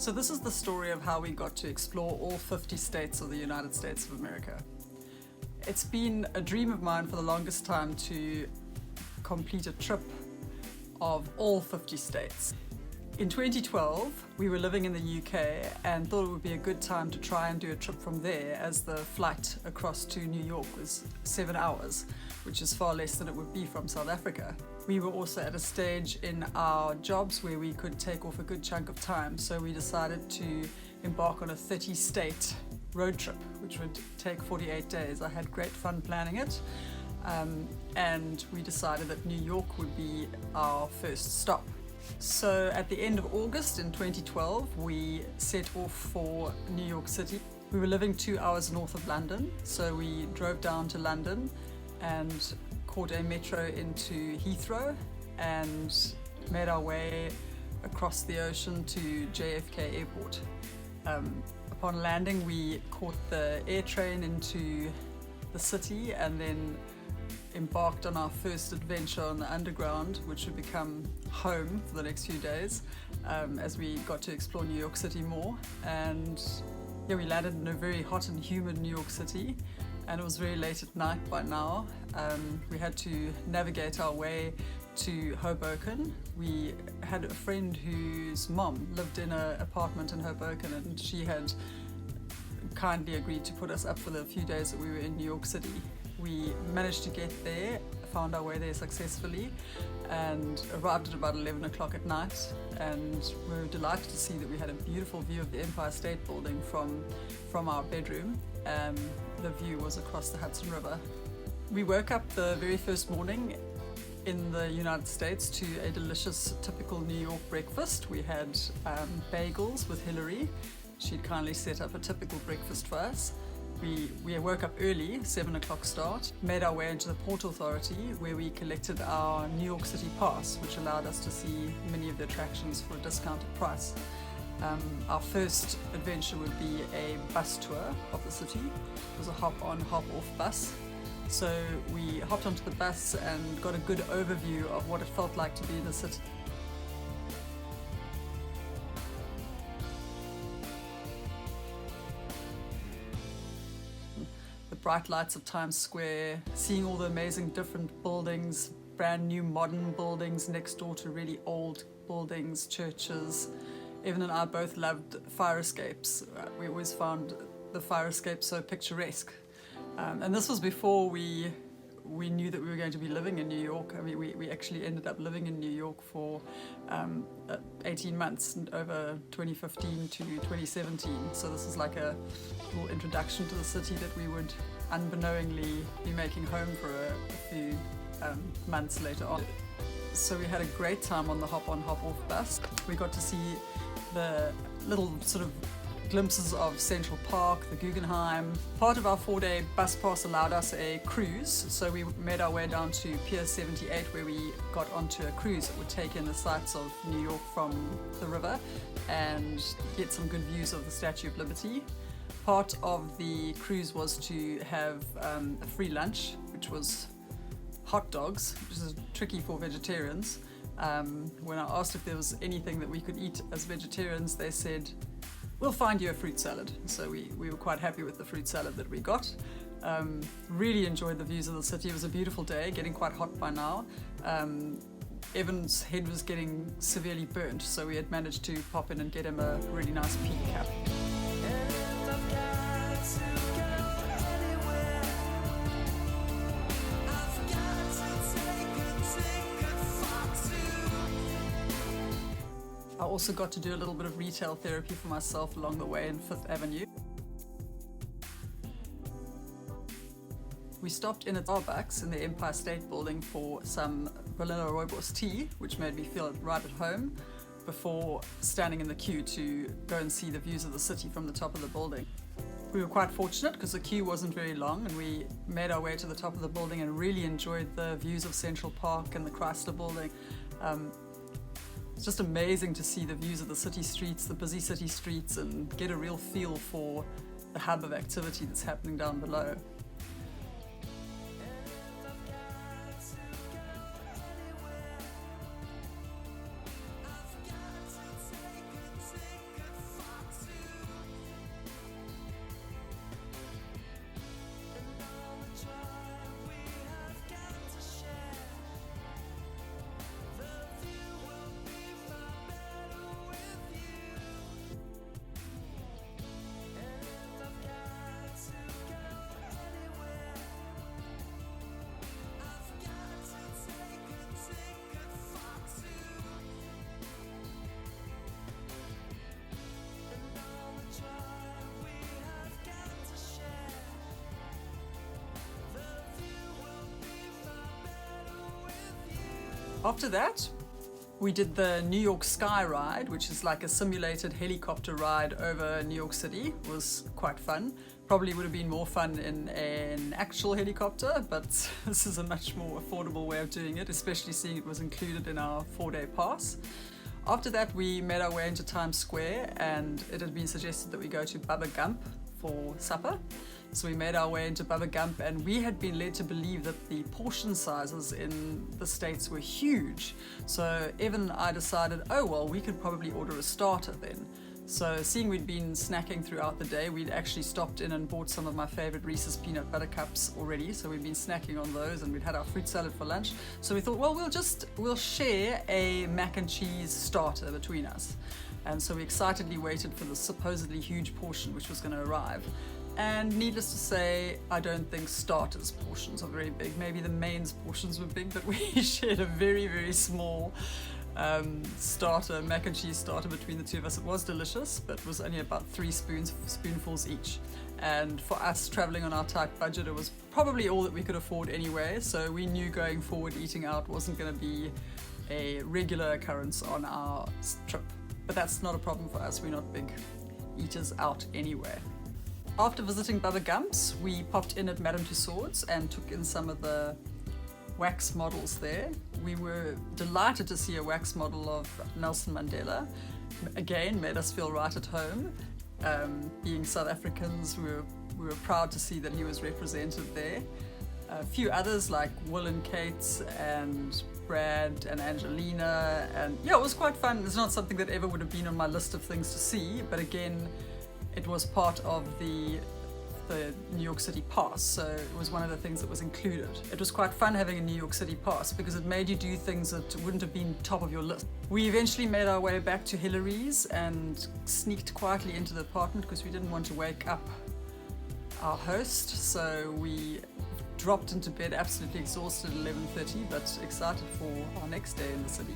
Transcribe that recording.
So this is the story of how we got to explore all 50 states of the United States of America. It's been a dream of mine for the longest time to complete a trip of all 50 states. In 2012, we were living in the UK and thought it would be a good time to try and do a trip from there, as the flight across to New York was 7 hours, which is far less than it would be from South Africa. We were also at a stage in our jobs where we could take off a good chunk of time, so we decided to embark on a 30-state road trip, which would take 48 days. I had great fun planning it, and we decided that New York would be our first stop. So at the end of August in 2012, we set off for New York City. We were living 2 hours north of London, so we drove down to London and caught a metro into Heathrow and made our way across the ocean to JFK Airport. Upon landing, we caught the air train into the city and then embarked on our first adventure on the underground, which would become home for the next few days as we got to explore New York City more. And yeah, we landed in a very hot and humid New York City, and it was very late at night by now. We had to navigate our way to Hoboken. We had a friend whose mom lived in an apartment in Hoboken, and she had kindly agreed to put us up for the few days that we were in New York City. We managed to get there, found our way there successfully, and arrived at about 11 o'clock at night, and we were delighted to see that we had a beautiful view of the Empire State Building from our bedroom. The view was across the Hudson River. We woke up the very first morning in the United States to a delicious typical New York breakfast. We had bagels with Hillary. She'd kindly set up a typical breakfast for us. We woke up early, 7 o'clock start, made our way into the Port Authority, where we collected our New York City pass, which allowed us to see many of the attractions for a discounted price. Our first adventure would be a bus tour of the city. It was a hop-on, hop-off bus. So we hopped onto the bus and got a good overview of what it felt like to be in the city. The bright lights of Times Square, seeing all the amazing different buildings, brand new modern buildings next door to really old buildings, churches. Evan and I both loved fire escapes. We always found the fire escapes so picturesque. And this was before we knew that we were going to be living in New York. I mean, we actually ended up living in New York for 18 months, over 2015 to 2017. So this is like a little introduction to the city that we would unbeknowingly be making home for a few months later on. So we had a great time on the hop-on, hop-off bus. We got to see the little sort of glimpses of Central Park, the Guggenheim. Part of our 4-day bus pass allowed us a cruise, so we made our way down to Pier 78, where we got onto a cruise that would take in the sights of New York from the river and get some good views of the Statue of Liberty. Part of the cruise was to have a free lunch, which was hot dogs, which is tricky for vegetarians. When I asked if there was anything that we could eat as vegetarians, they said, "We'll find you a fruit salad." So we were quite happy with the fruit salad that we got. Really enjoyed the views of the city. It was a beautiful day, getting quite hot by now. Evan's head was getting severely burnt, so we had managed to pop in and get him a really nice pea cap. I also got to do a little bit of retail therapy for myself along the way in 5th Avenue. We stopped in at Starbucks in the Empire State Building for some vanilla rooibos tea, which made me feel right at home, before standing in the queue to go and see the views of the city from the top of the building. We were quite fortunate because the queue wasn't very long, and we made our way to the top of the building and really enjoyed the views of Central Park and the Chrysler Building. It's just amazing to see the views of the city streets, the busy city streets, and get a real feel for the hub of activity that's happening down below. After that, we did the New York Sky Ride, which is like a simulated helicopter ride over New York City. It was quite fun. Probably would have been more fun in an actual helicopter, but this is a much more affordable way of doing it, especially seeing it was included in our 4-day pass. After that, we made our way into Times Square, and it had been suggested that we go to Bubba Gump for supper. So we made our way into Bubba Gump, and we had been led to believe that the portion sizes in the States were huge. So Evan and I decided, oh well, we could probably order a starter then. So seeing we'd been snacking throughout the day, we'd actually stopped in and bought some of my favorite Reeses peanut butter cups already. So we'd been snacking on those, and we'd had our fruit salad for lunch. So we thought, well, we'll share a mac and cheese starter between us. And so we excitedly waited for the supposedly huge portion which was going to arrive. And needless to say, I don't think starters portions are very big. Maybe the mains portions were big, but we shared a very, very small mac and cheese starter between the two of us. It was delicious, but it was only about 3 spoonfuls each. And for us traveling on our tight budget, it was probably all that we could afford anyway. So we knew going forward eating out wasn't going to be a regular occurrence on our trip. But that's not a problem for us. We're not big eaters out anyway. After visiting Bubba Gump's, we popped in at Madame Tussauds and took in some of the wax models there. We were delighted to see a wax model of Nelson Mandela. Again, made us feel right at home. Being South Africans, we were proud to see that he was represented there. A few others like Will and Kate and Brad and Angelina, and yeah, it was quite fun. It's not something that ever would have been on my list of things to see, but again, it was part of the New York City pass, so it was one of the things that was included. It was quite fun having a New York City pass because it made you do things that wouldn't have been top of your list. We eventually made our way back to Hersheys and sneaked quietly into the apartment because we didn't want to wake up our host, so we dropped into bed absolutely exhausted at 11:30, but excited for our next day in the city.